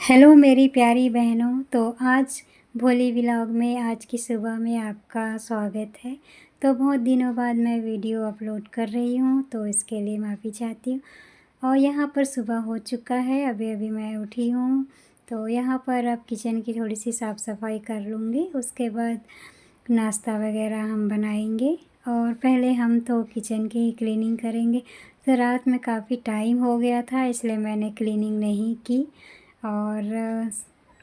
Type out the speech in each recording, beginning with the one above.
Hello मेरी प्यारी बहनों, तो आज भोली व्लॉग में आज की सुबह में आपका स्वागत है। तो बहुत दिनों बाद मैं वीडियो अपलोड कर रही हूँ, तो इसके लिए माफ़ी चाहती हूँ। और यहाँ पर सुबह हो चुका है, अभी-अभी मैं उठी हूँ। तो यहाँ पर अब किचन की थोड़ी-सी साफ़-सफ़ाई कर लूँगी, उसके बाद नाश्ता वग़ैरह हम बनाएँगे। और पहले हम तो किचन की क्लीनिंग करेंगे। तो रात में काफ़ी टाइम हो गया था, इसलिए मैंने क्लीनिंग नहीं की। और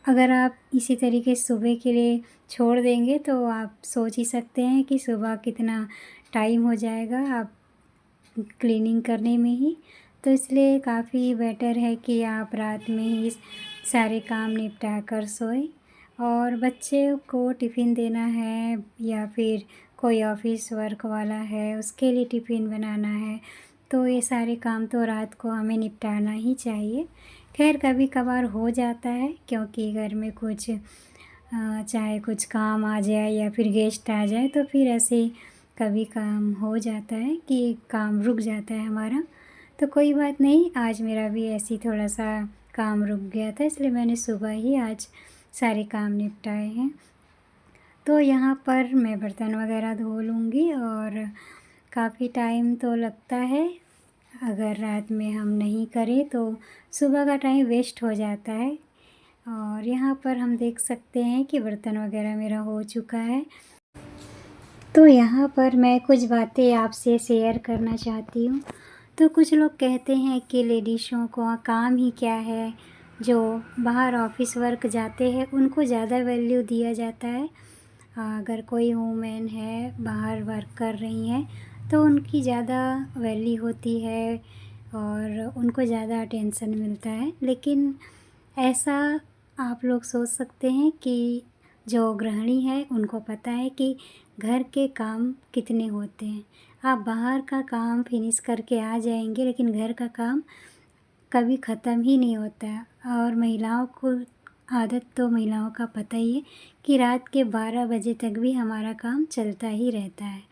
अगर आप इसी तरीके सुबह के लिए छोड़ देंगे तो आप सोच ही सकते हैं कि सुबह कितना टाइम हो जाएगा आप क्लीनिंग करने में ही। तो इसलिए काफ़ी बेटर है कि आप रात में ही सारे काम निपटा कर सोएं। और बच्चे को टिफ़िन देना है या फिर कोई ऑफ़िस वर्क वाला है उसके लिए टिफ़िन बनाना है, तो ये सारे काम तो रात को हमें निपटाना ही चाहिए। ख़ैर कभी-कभार हो जाता है क्योंकि घर में कुछ चाहे कुछ काम आ जाए या फिर गेस्ट आ जाए, तो फिर ऐसे कभी काम हो जाता है कि काम रुक जाता है हमारा। तो कोई बात नहीं, आज मेरा भी ऐसे ही थोड़ा-सा काम रुक गया था, इसलिए मैंने सुबह ही आज सारे काम निपटाए हैं। तो यहाँ पर मैं बर्तन वग़ैरह धो लूँगी और काफ़ी टाइम तो लगता है, अगर रात में हम नहीं करें तो सुबह का टाइम वेस्ट हो जाता है। और यहाँ पर हम देख सकते हैं कि बर्तन वग़ैरह मेरा हो चुका है। तो यहाँ पर मैं कुछ बातें आपसे शेयर करना चाहती हूँ। तो कुछ लोग कहते हैं कि लेडीज़ों को काम ही क्या है, जो बाहर ऑफ़िस वर्क जाते हैं उनको ज़्यादा वैल्यू दिया जाता है। अगर कोई वूमेन है बाहर वर्क कर रही हैं तो उनकी ज़्यादा वैल्यू होती है और उनको ज़्यादा अटेंशन मिलता है। लेकिन ऐसा आप लोग सोच सकते हैं कि जो गृहिणी है उनको पता है कि घर के काम कितने होते हैं। आप बाहर का काम फिनिश करके आ जाएंगे लेकिन घर का काम कभी ख़त्म ही नहीं होता है। और महिलाओं को आदत तो महिलाओं का पता ही है कि रात के 12 बजे तक भी हमारा काम चलता ही रहता है।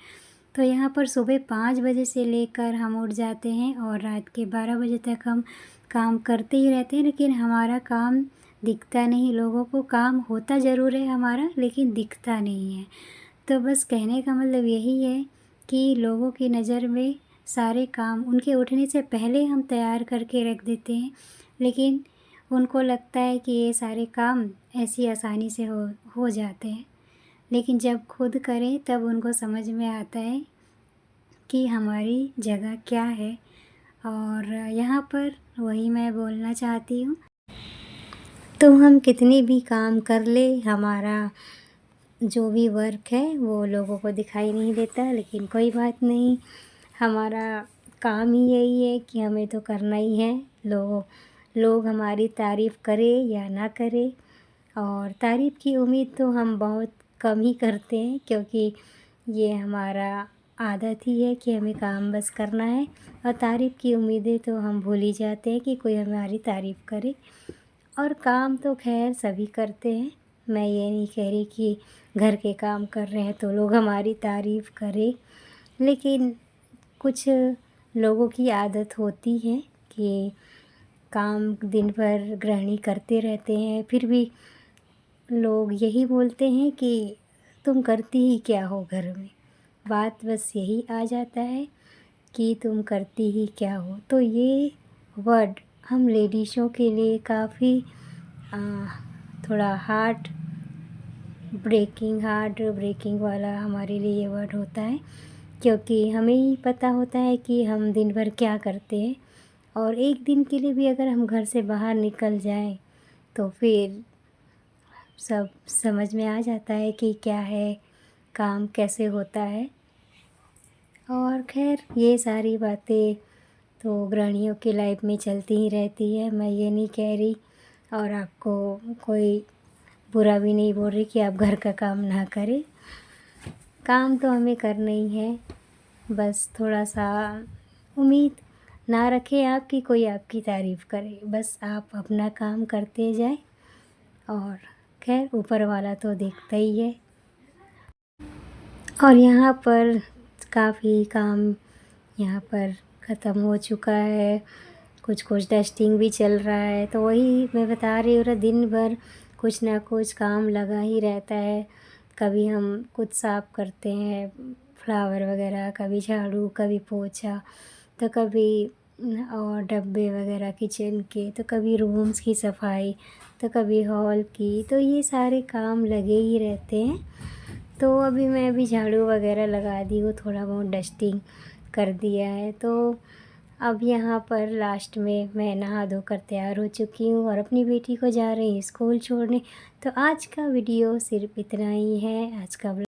तो यहाँ पर सुबह 5 बजे से लेकर हम उठ जाते हैं और रात के 12 बजे तक हम काम करते ही रहते हैं, लेकिन हमारा काम दिखता नहीं। लोगों को काम होता ज़रूर है हमारा, लेकिन दिखता नहीं है। तो बस कहने का मतलब यही है कि लोगों की नज़र में सारे काम उनके उठने से पहले हम तैयार करके रख देते हैं, लेकिन उनको लगता है कि ये सारे काम ऐसी आसानी से हो जाते हैं। लेकिन जब खुद करें तब उनको समझ में आता है कि हमारी जगह क्या है। और यहाँ पर वही मैं बोलना चाहती हूँ। तो हम कितनी भी काम कर ले, हमारा जो भी वर्क है वो लोगों को दिखाई नहीं देता, लेकिन कोई बात नहीं, हमारा काम ही यही है कि हमें तो करना ही है। लोग हमारी तारीफ़ करें या ना करें, और तारीफ़ की उम्मीद तो हम बहुत कम ही करते हैं, क्योंकि ये हमारा आदत ही है कि हमें काम बस करना है। और तारीफ़ की उम्मीदें तो हम भूल ही जाते हैं कि कोई हमारी तारीफ़ करे। और काम तो खैर सभी करते हैं, मैं ये नहीं कह रही कि घर के काम कर रहे हैं तो लोग हमारी तारीफ़ करें। लेकिन कुछ लोगों की आदत होती है कि काम दिन भर गृहिणी करते रहते हैं, फिर भी लोग यही बोलते हैं कि तुम करती ही क्या हो घर में। बात बस यही आ जाता है कि तुम करती ही क्या हो। तो ये वर्ड हम लेडीज़ों के लिए काफ़ी थोड़ा हार्ट ब्रेकिंग वाला हमारे लिए ये वर्ड होता है, क्योंकि हमें ही पता होता है कि हम दिन भर क्या करते हैं। और एक दिन के लिए भी अगर हम घर से बाहर निकल जाएं तो फिर सब समझ में आ जाता है कि क्या है, काम कैसे होता है। और खैर ये सारी बातें तो गृहिणियों की लाइफ में चलती ही रहती है, मैं ये नहीं कह रही। और आपको कोई बुरा भी नहीं बोल रही कि आप घर का काम ना करें। काम तो हमें करना ही है, बस थोड़ा सा उम्मीद ना रखें आप कि कोई आपकी तारीफ़ करे। बस आप अपना काम करते जाएं, और खैर ऊपर वाला तो देखता ही है। और यहाँ पर काफ़ी काम यहाँ पर ख़त्म हो चुका है। कुछ कुछ डस्टिंग भी चल रहा है। तो वही मैं बता रही हूँ, दिन भर कुछ ना कुछ काम लगा ही रहता है। कभी हम कुछ साफ़ करते हैं, फ्लावर वगैरह, कभी झाड़ू, कभी पोछा, तो कभी और डब्बे वगैरह किचन के, तो कभी रूम्स की सफाई, तो कभी हॉल की, तो ये सारे काम लगे ही रहते हैं। तो मैं अभी झाड़ू वगैरह लगा दी हूँ, थोड़ा बहुत डस्टिंग कर दिया है। तो अब यहाँ पर लास्ट में मैं नहा धोकर तैयार हो चुकी हूँ और अपनी बेटी को जा रही हूँ स्कूल छोड़ने। तो आज का वीडियो सिर्फ इतना ही है। आज का